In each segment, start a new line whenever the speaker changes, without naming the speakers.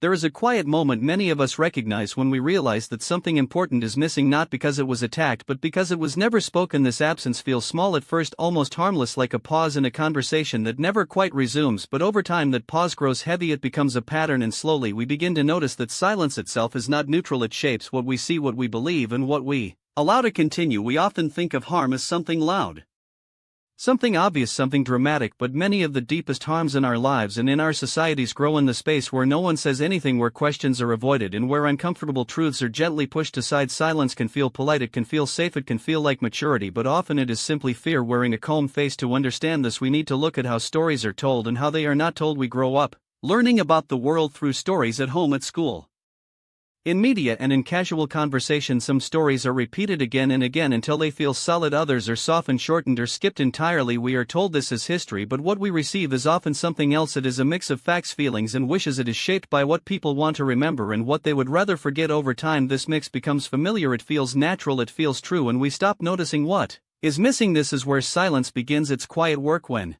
There is a quiet moment many of us recognize when we realize that something important is missing, not because it was attacked but because it was never spoken. This absence feels small at first, almost harmless, like a pause in a conversation that never quite resumes, but over time that pause grows heavy, it becomes a pattern, and slowly we begin to notice that silence itself is not neutral. It shapes what we see, what we believe, and what we allow to continue. We often think of harm as something loud, something obvious, something dramatic, but many of the deepest harms in our lives and in our societies grow in the space where no one says anything, where questions are avoided, and where uncomfortable truths are gently pushed aside. Silence can feel polite, it can feel safe, it can feel like maturity, but often it is simply fear wearing a calm face. To understand this, we need to look at how stories are told and how they are not told. We grow up learning about the world through stories at home, at school, in media, and in casual conversation. Some stories are repeated again and again until they feel solid, others are softened, shortened, or skipped entirely. We are told this is history, but what we receive is often something else. It is a mix of facts, feelings, and wishes. It is shaped by what people want to remember and what they would rather forget. Over time, this mix becomes familiar, it feels natural, it feels true, and we stop noticing what is missing. This is where silence begins its quiet work. When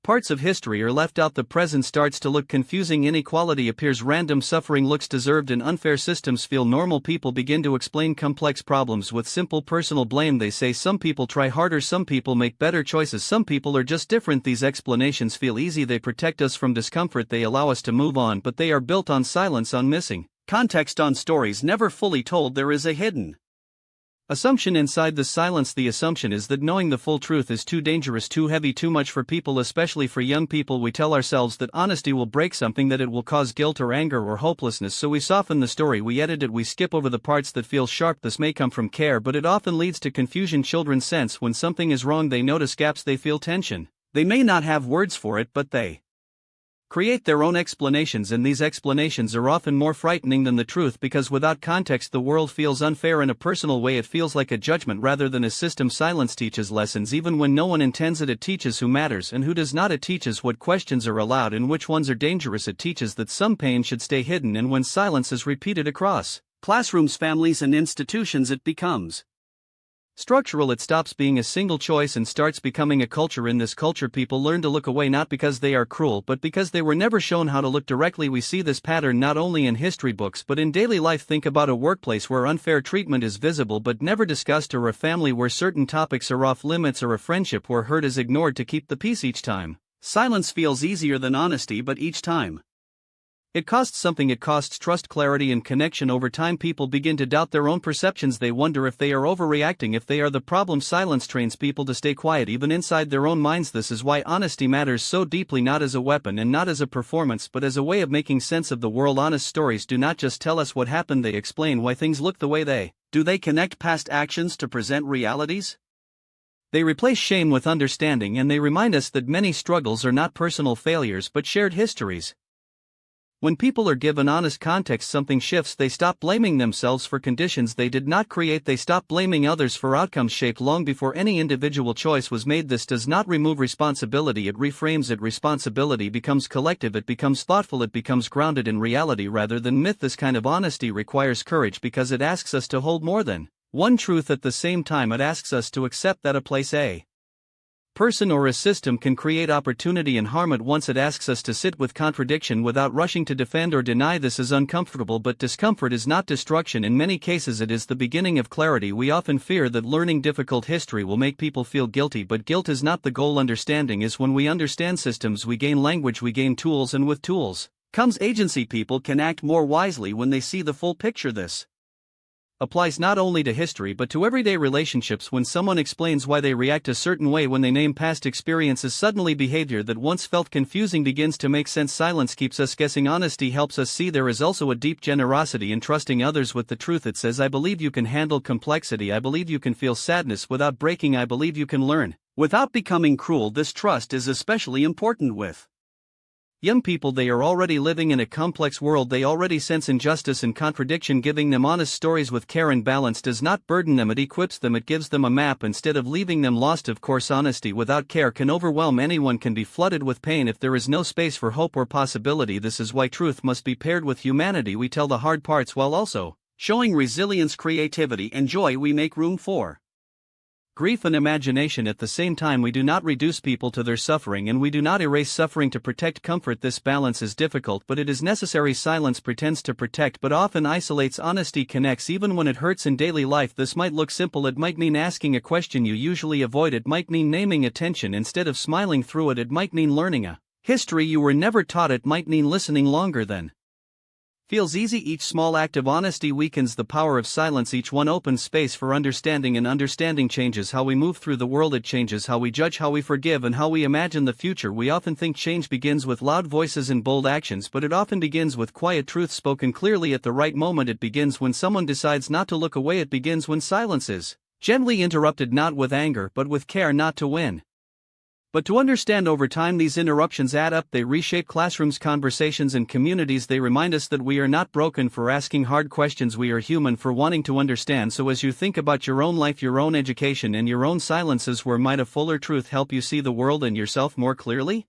parts of history are left out, the present starts to look confusing. Inequality appears, random suffering looks deserved, and unfair systems feel normal. People begin to explain complex problems with simple personal blame. They say some people try harder, some people make better choices, some people are just different. These explanations feel easy, they protect us from discomfort, they allow us to move on, but they are built on silence, on missing context, on stories never fully told. There is a hidden assumption inside the silence. The assumption is that knowing the full truth is too dangerous, too heavy, too much for people, especially for young people. We tell ourselves that honesty will break something, that it will cause guilt or anger or hopelessness, so we soften the story, we edit it, we skip over the parts that feel sharp. This may come from care, but it often leads to confusion. Children sense when something is wrong, they notice gaps, they feel tension. They may not have words for it, but they create their own explanations, and these explanations are often more frightening than the truth, because without context the world feels unfair. In a personal way, it feels like a judgment rather than a system. Silence teaches lessons even when no one intends it. It teaches who matters and who does not. It teaches what questions are allowed and which ones are dangerous. It teaches that some pain should stay hidden, and when silence is repeated across classrooms, families, and institutions, it becomes structural. It stops being a single choice and starts becoming a culture. In this culture, people learn to look away not because they are cruel but because they were never shown how to look directly. We see this pattern not only in history books but in daily life. Think about a workplace where unfair treatment is visible but never discussed, or a family where certain topics are off limits, or a friendship where hurt is ignored to keep the peace. Each time silence feels easier than honesty, but each time it costs something. It costs trust, clarity, and connection. Over time, people begin to doubt their own perceptions. They wonder if they are overreacting, if they are the problem. Silence trains people to stay quiet even inside their own minds. This is why honesty matters so deeply, not as a weapon and not as a performance, but as a way of making sense of the world. Honest stories do not just tell us what happened, they explain why things look the way they do. They connect past actions to present realities. They replace shame with understanding, and they remind us that many struggles are not personal failures but shared histories. When people are given honest context, something shifts. They stop blaming themselves for conditions they did not create. They stop blaming others for outcomes shaped long before any individual choice was made. This does not remove responsibility, it reframes it. Responsibility becomes collective, it becomes thoughtful, it becomes grounded in reality rather than myth. This kind of honesty requires courage because it asks us to hold more than one truth at the same time. It asks us to accept that a place, a person, or a system can create opportunity and harm at once. It asks us to sit with contradiction without rushing to defend or deny. This is uncomfortable, but discomfort is not destruction. In many cases, it is the beginning of clarity. We often fear that learning difficult history will make people feel guilty, but guilt is not the goal. Understanding is when we understand systems, we gain language, we gain tools, and with tools comes agency. People can act more wisely when they see the full picture. This applies not only to history but to everyday relationships. When someone explains why they react a certain way, when they name past experiences, suddenly behavior that once felt confusing begins to make sense. Silence keeps us guessing. Honesty helps us see there is also a deep generosity in trusting others with the truth. It says, I believe you can handle complexity, I believe you can feel sadness without breaking, I believe you can learn without becoming cruel. This trust is especially important with young people. They are already living in a complex world. They already sense injustice and contradiction. Giving them honest stories with care and balance does not burden them, it equips them. It gives them a map instead of leaving them lost. Of course, honesty without care can overwhelm. Anyone can be flooded with pain if there is no space for hope or possibility. This is why truth must be paired with humanity. We tell the hard parts while also showing resilience, creativity, and joy. We make room for grief and imagination at the same time. We do not reduce people to their suffering and we do not erase suffering to protect comfort. This balance is difficult, but it is necessary. Silence pretends to protect but often isolates. Honesty connects even when it hurts. In daily life this might look simple. It might mean asking a question you usually avoid. It might mean naming attention instead of smiling through it. It might mean learning a history you were never taught. It might mean listening longer than feels easy. Each small act of honesty weakens the power of silence. Each one opens space for understanding, and understanding changes how we move through the world. It changes how we judge, how we forgive, and how we imagine the future. We often think change begins with loud voices and bold actions, but it often begins with quiet truth spoken clearly at the right moment. It begins when someone decides not to look away. It begins when silence is gently interrupted, not with anger but with care, not to win but to understand. Over time these interruptions add up. They reshape classrooms, conversations, and communities. They remind us that we are not broken for asking hard questions. We are human for wanting to understand. So as you think about your own life, your own education, and your own silences, where might a fuller truth help you see the world and yourself more clearly?